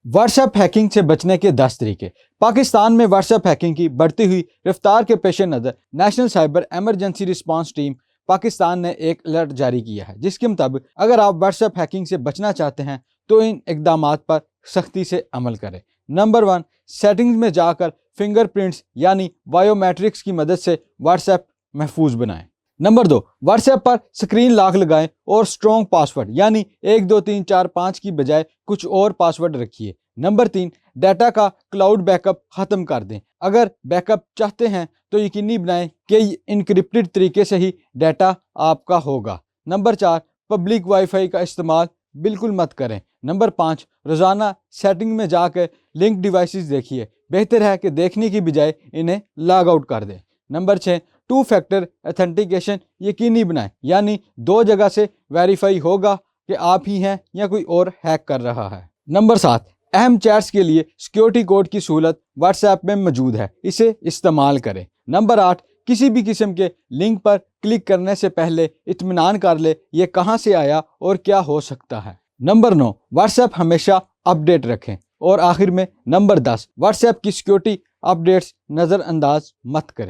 WhatsApp hacking से बचने के 10 तरीके। पाकिस्तान में व्हाट्सएप हैकिंग की बढ़ती हुई रफ्तार के पेश नज़र national cyber emergency response team Pakistan ने एक अलर्ट जारी किया है, जिसके मुताबिक अगर आप व्हाट्सएप हैकिंग से बचना चाहते हैं तो इन इकदामात पर सख्ती से अमल करें। नंबर 1, सेटिंग्स में जाकर फिंगरप्रिंट्स यानी बायोमेट्रिक्स की मदद से व्हाट्सएप महफूज बनाएं। नंबर 2, व्हाट्सएप पर स्क्रीन लॉक लगाएं और स्ट्रॉन्ग पासवर्ड यानी 1 2 3 4 5 की बजाय कुछ और पासवर्ड रखिए। नंबर 3, डाटा का क्लाउड बैकअप ख़त्म कर दें। अगर बैकअप चाहते हैं तो यकीनी बनाएं कि इनक्रिप्टेड तरीके से ही डाटा आपका होगा। नंबर 4, पब्लिक वाईफाई का इस्तेमाल बिल्कुल मत करें। नंबर 5, रोज़ाना सेटिंग में जाकर लिंक डिवाइसेस देखिए। बेहतर है कि देखने की बजाय इन्हें लॉग आउट कर दें। नंबर 6, 2 फैक्टर ऑथेंटिकेशन यकीनी बनाएं, यानी 2 जगह से वेरीफाई होगा कि आप ही हैं या कोई और हैक कर रहा है। नंबर 7, अहम चैट्स के लिए सिक्योरिटी कोड की सहूलत व्हाट्सएप में मौजूद है, इसे इस्तेमाल करें। नंबर 8, किसी भी किस्म के लिंक पर क्लिक करने से पहले इत्मीनान कर ले ये कहाँ से आया और क्या हो सकता है। नंबर 9, व्हाट्सएप हमेशा अपडेट रखें। और आखिर में नंबर 10, व्हाट्सएप की सिक्योरिटी अपडेट्स नज़रअंदाज मत करें।